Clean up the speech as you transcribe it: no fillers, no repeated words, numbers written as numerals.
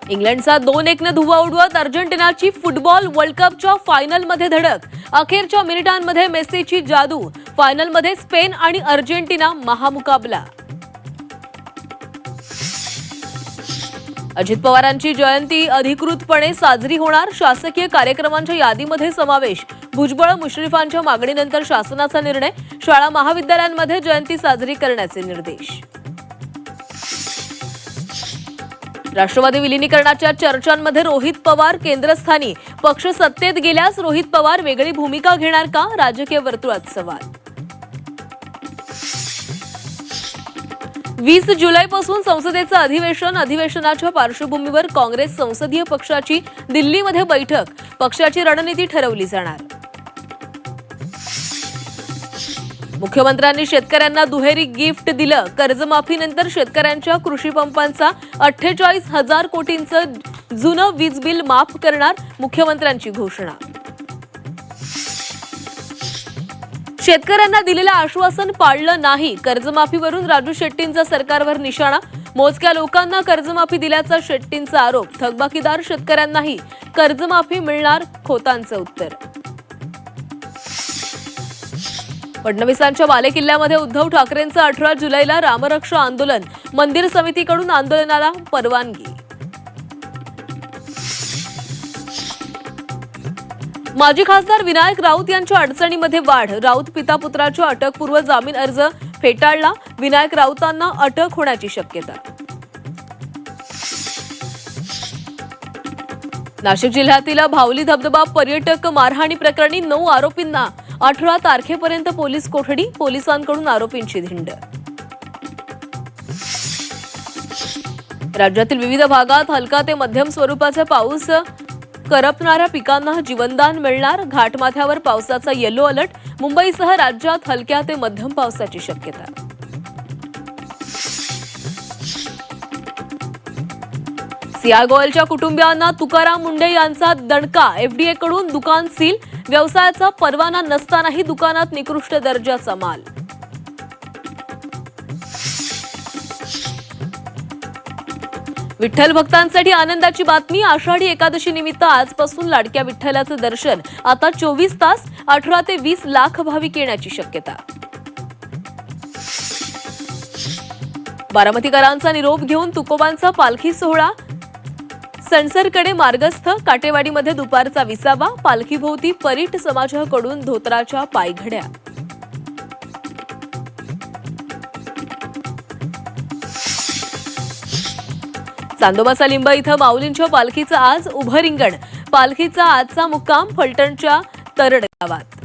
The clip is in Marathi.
इंग्लंडचा 2-1 ने धुव्वा उडवत अर्जेंटिनाची फुटबॉल वर्ल्ड कपच्या फायनलमध्ये धडक. अखेरच्या मिनिटांमध्ये मेसीची जादू. फायनलमध्ये स्पेन आणि अर्जेंटिना महामुकाबला. अजित पवारांची जयंती अधिकृतपणे साजरी होणार. शासकीय कार्यक्रमांच्या यादीमध्ये समावेश. भुजबळ मुश्रीफांच्या मागणीनंतर शासनाचा निर्णय. शाळा महाविद्यालयांमध्ये जयंती साजरी करण्याचे निर्देश. राष्ट्रवादी विलीनीकरणाच्या चर्चांमध्ये रोहित पवार केंद्रस्थानी. पक्ष सत्तेत गेल्यास रोहित पवार वेगळी भूमिका घेणार का? राजकीय वर्तुळात सवाल. 20 जुलैपासून संसदेचं अधिवेशन. अधिवेशनाच्या पार्श्वभूमीवर काँग्रेस संसदीय पक्षाची दिल्लीमध्ये बैठक. पक्षाची रणनीती ठरवली जाणार. मुख्यमंत्र्यांनी शेतकऱ्यांना दुहेरी गिफ्ट दिलं. कर्जमाफीनंतर शेतकऱ्यांच्या कृषी पंपांचा 48,000 कोटींचं जुनं वीज बिल माफ करणार. मुख्यमंत्र्यांची घोषणा. शेतकऱ्यांना दिलेलं आश्वासन पाळलं नाही. कर्जमाफीवरून राजू शेट्टींचा सरकारवर निशाणा. मोजक्या लोकांना कर्जमाफी दिल्याचा शेट्टींचा आरोप. थकबाकीदार शेतकऱ्यांनाही कर्जमाफी मिळणार. खोतांचं उत्तर. फडणवीसांच्या बालेकिल्ल्यामध्ये उद्धव ठाकरेंचं 18 जुलैला रामरक्षा आंदोलन. मंदिर समितीकडून आंदोलनाला परवानगी. माजी खासदार विनायक राऊत यांच्या अडचणीमध्ये वाढ. राऊत पिता पुत्राच्या अटकपूर्व जामीन अर्ज फेटाळला. विनायक राऊतांना अटक होण्याची शक्यता. नाशिक जिल्ह्यातील भावली धबधबा पर्यटक मारहाणी प्रकरणी 9 आरोपींना 18 तारखेपर्यंत पोलीस कोठडी. पोलिसांकडून आरोपींची धिंड. राज्यातील विविध भागात हलका ते मध्यम स्वरूपाचा पाऊस. करपणाऱ्या पिकांना जीवनदान मिळणार. घाटमाथ्यावर पावसाचा येलो अलर्ट. मुंबईसह राज्यात हलक्या ते मध्यम पावसाची शक्यता. सी.आर. गोयलच्या कुटुंबियांना तुकाराम मुंढे यांचा दणका. एफडीए कडून दुकान सील. व्यवसायाचा परवाना नसतानाही दुकानात निकृष्ट दर्जाचा माल. विठ्ठल भक्तांसाठी आनंदाची बातमी. आषाढी एकादशी निमित्त आजपासून लाडक्या विठ्ठलाचं दर्शन. आता 24 तास 18 ते 20 लाख भाविक येण्याची शक्यता. बारामतीकरांचा निरोप घेऊन तुकोबांचा पालखी सोहळा. सणसरकडे मार्गस्थ. काटेवाडीमध्ये दुपारचा विसावा. पालखीभोवती परीट समाजाकडून धोतराच्या पायघड्या. चांदोबाचा लिंब इथं माऊलींच्या पालखीचं आज उभं रिंगण. पालखीचा आजचा मुक्काम फलटणच्या तरड गावात.